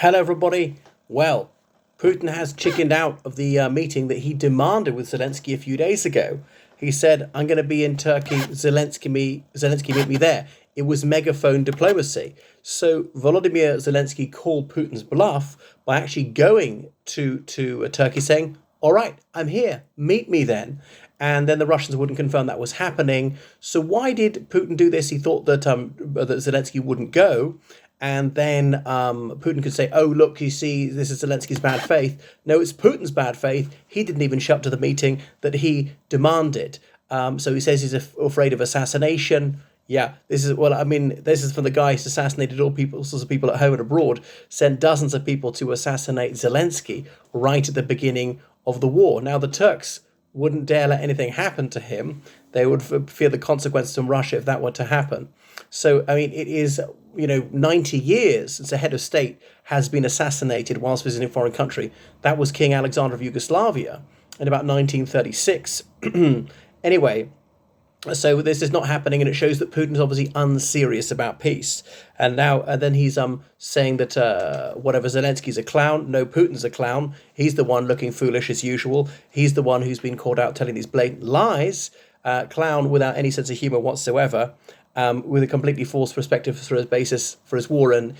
Hello, everybody. Well, Putin has chickened out of the meeting that he demanded with Zelensky a few days ago. He said, "I'm going to be in Turkey. Zelensky meet me there." It was megaphone diplomacy. So Volodymyr Zelensky called Putin's bluff by actually going to Turkey, saying, "All right, I'm here. Meet me then." And then the Russians wouldn't confirm that was happening. So why did Putin do this? He thought that Zelensky wouldn't go. And then Putin could say, "Oh, look, you see, this is Zelensky's bad faith." No, it's Putin's bad faith. He didn't even show up to the meeting that he demanded. So he says he's afraid of assassination. Yeah, this is from the guy who's assassinated all sorts of people at home and abroad, sent dozens of people to assassinate Zelensky right at the beginning of the war. Now, the Turks wouldn't dare let anything happen to him. They would fear the consequences from Russia if that were to happen. So, it is, 90 years since a head of state has been assassinated whilst visiting a foreign country. That was King Alexander of Yugoslavia in about 1936. Anyway, so this is not happening, and it shows that Putin is obviously unserious about peace. And now, then he's saying that whatever, Zelensky's a clown. No, Putin's a clown. He's the one looking foolish as usual. He's the one who's been caught out telling these blatant lies. Clown without any sense of humor whatsoever, with a completely false perspective for his basis for his war in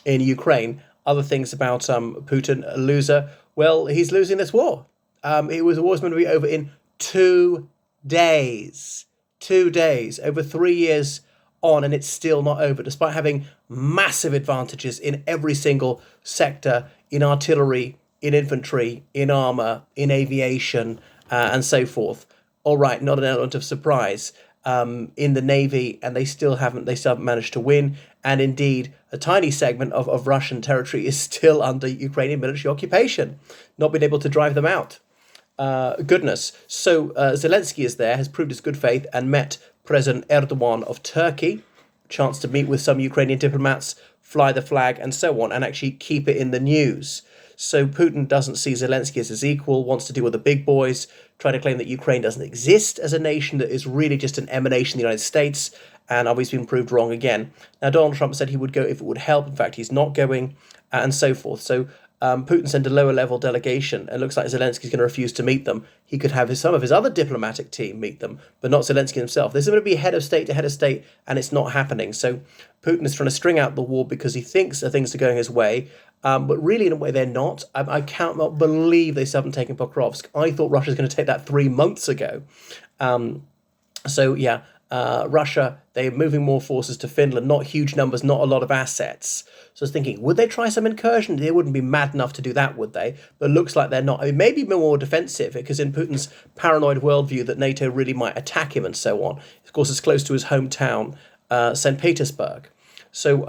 Ukraine. Other things about Putin, a loser. Well, he's losing this war. The war was going to be over in 2 days. 2 days, over 3 years on, and it's still not over, despite having massive advantages in every single sector, in artillery, in infantry, in armor, in aviation, and so forth. All right, not an element of surprise in the Navy, and they still haven't managed to win. And indeed, a tiny segment of Russian territory is still under Ukrainian military occupation, not been able to drive them out. Goodness. So Zelensky is there, has proved his good faith, and met President Erdogan of Turkey. Chance to meet with some Ukrainian diplomats, fly the flag, and so on, and actually keep it in the news. So Putin doesn't see Zelensky as his equal, wants to deal with the big boys, trying to claim that Ukraine doesn't exist as a nation, that is really just an emanation of the United States, and obviously been proved wrong again. Now, Donald Trump said he would go if it would help. In fact, he's not going, and so forth. So Putin sent a lower-level delegation, and it looks like Zelensky's going to refuse to meet them. He could have some of his other diplomatic team meet them, but not Zelensky himself. This is going to be head of state to head of state, and it's not happening. So Putin is trying to string out the war because he thinks that things are going his way, but really, in a way, they're not. I cannot believe they still haven't taken Pokrovsk. I thought Russia was going to take that 3 months ago. Russia, they're moving more forces to Finland, not huge numbers, not a lot of assets. So I was thinking, would they try some incursion? They wouldn't be mad enough to do that, would they? But it looks like they're not. Maybe more defensive, because in Putin's paranoid worldview that NATO really might attack him and so on. Of course, it's close to his hometown, St. Petersburg. So,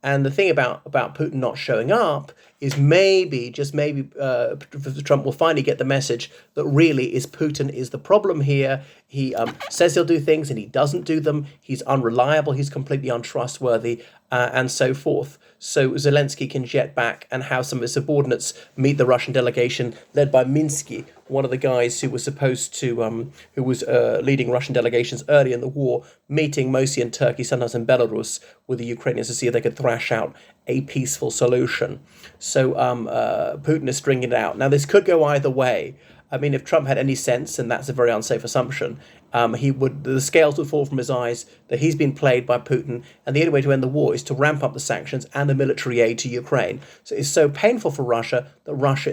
and the thing about Putin not showing up is maybe Trump will finally get the message that really Putin is the problem here. He says he'll do things and he doesn't do them. He's unreliable. He's completely untrustworthy, and so forth. So Zelensky can jet back and have some of his subordinates meet the Russian delegation led by Minsky, one of the guys who was supposed to, who was leading Russian delegations early in the war, meeting mostly in Turkey, sometimes in Belarus, with the Ukrainians to see if they could thrash out a peaceful solution. So Putin is stringing it out. Now, this could go either way. If Trump had any sense, and that's a very unsafe assumption, the scales would fall from his eyes that he's been played by Putin, and the only way to end the war is to ramp up the sanctions and the military aid to Ukraine. So it's so painful for Russia that Russia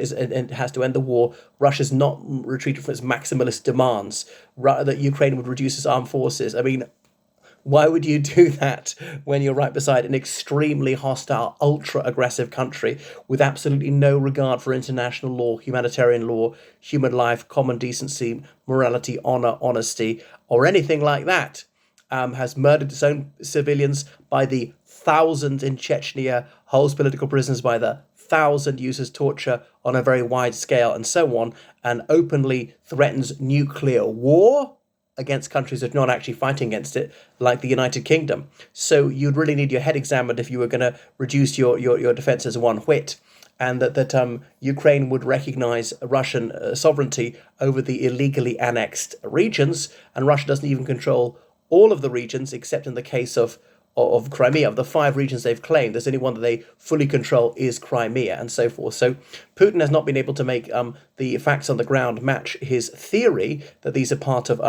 has to end the war. Russia's not retreated from its maximalist demands, that Ukraine would reduce its armed forces. Why would you do that when you're right beside an extremely hostile, ultra-aggressive country with absolutely no regard for international law, humanitarian law, human life, common decency, morality, honor, honesty, or anything like that? Has murdered its own civilians by the thousands in Chechnya, holds political prisoners by the thousand, uses torture on a very wide scale, and so on, and openly threatens nuclear war against countries that are not actually fighting against it, like the United Kingdom. So you'd really need your head examined if you were going to reduce your defences one whit, and that Ukraine would recognise Russian sovereignty over the illegally annexed regions, and Russia doesn't even control all of the regions, except in the case of of Crimea. Of the 5 regions they've claimed, there's only one that they fully control is Crimea, and so forth. So Putin has not been able to make the facts on the ground match his theory that these are part of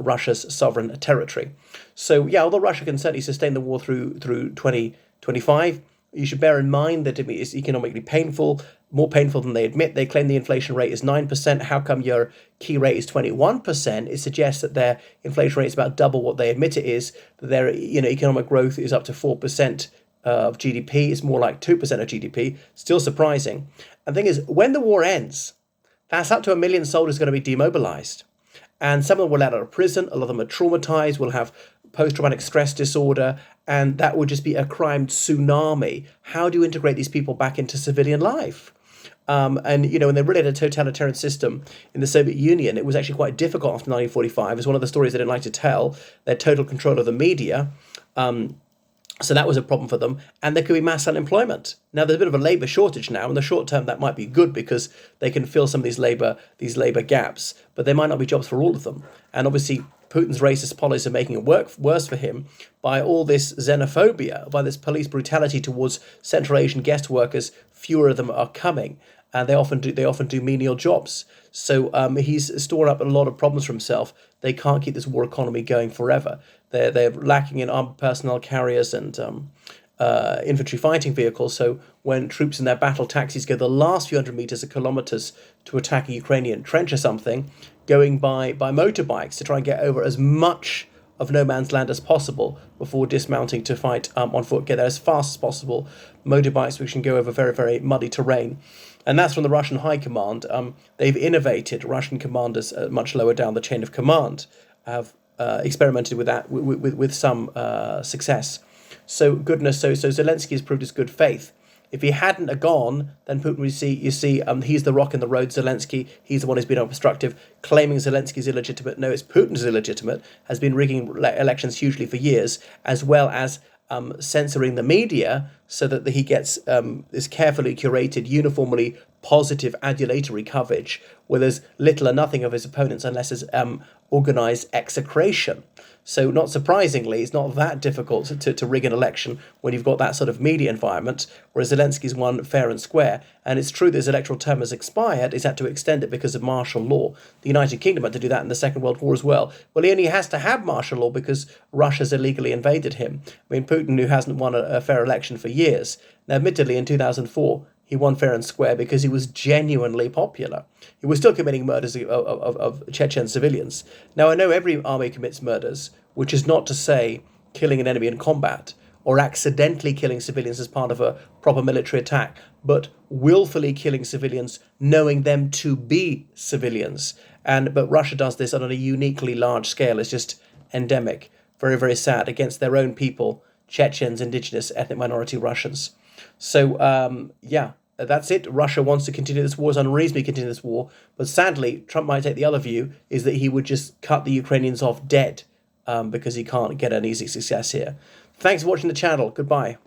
Russia's sovereign territory. So yeah, although Russia can certainly sustain the war through 2025, you should bear in mind that it is economically painful, more painful than they admit. They claim the inflation rate is 9%. How come your key rate is 21%? It suggests that their inflation rate is about double what they admit it is. That their economic growth is up to 4% of GDP. It's more like 2% of GDP. Still surprising. And the thing is, when the war ends, that's up to 1 million soldiers going to be demobilized. And some of them will let out of prison. A lot of them are traumatized, will have post-traumatic stress disorder, and that would just be a crime tsunami. How do you integrate these people back into civilian life? And when they really had a totalitarian system in the Soviet Union, it was actually quite difficult after 1945. It's one of the stories they didn't like to tell. They had total control of the media. So that was a problem for them. And there could be mass unemployment. Now, there's a bit of a labour shortage now. In the short term, that might be good because they can fill some of these labour gaps. But there might not be jobs for all of them. And obviously, Putin's racist policies are making it work worse for him by all this xenophobia, by this police brutality towards Central Asian guest workers. Fewer of them are coming. And they often do menial jobs. So he's stored up a lot of problems for himself. They can't keep this war economy going forever. They're lacking in armed personnel carriers and infantry fighting vehicles. So when troops in their battle taxis go the last few hundred meters or kilometers to attack a Ukrainian trench or something, going by motorbikes to try and get over as much of no man's land as possible before dismounting to fight on foot, get there as fast as possible. Motorbikes which can go over very, very muddy terrain. And that's from the Russian High Command. They've innovated. Russian commanders much lower down the chain of command have experimented with that with some success. So Zelensky has proved his good faith. If he hadn't have gone, then Putin would see, he's the rock in the road, Zelensky. He's the one who's been obstructive, claiming Zelensky's illegitimate. No, it's Putin's illegitimate, has been rigging elections hugely for years, as well as censoring the media so that he gets this carefully curated, uniformly positive, adulatory coverage where there's little or nothing of his opponents unless it's organised execration. So not surprisingly, it's not that difficult to rig an election when you've got that sort of media environment, whereas Zelensky's won fair and square. And it's true that his electoral term has expired. He's had to extend it because of martial law. The United Kingdom had to do that in the Second World War as well. Well, he only has to have martial law because Russia's illegally invaded him. I mean, Putin, who hasn't won a fair election for years. Now, admittedly, in 2004, he won fair and square because he was genuinely popular. He was still committing murders of Chechen civilians. Now, I know every army commits murders, which is not to say killing an enemy in combat or accidentally killing civilians as part of a proper military attack, but willfully killing civilians, knowing them to be civilians. But Russia does this on a uniquely large scale. It's just endemic. Very, very sad against their own people, Chechens, indigenous, ethnic minority Russians. So, that's it. Russia wants to continue this war, is unreasonably continue this war. But sadly, Trump might take the other view, is that he would just cut the Ukrainians off dead because he can't get an easy success here. Thanks for watching the channel. Goodbye.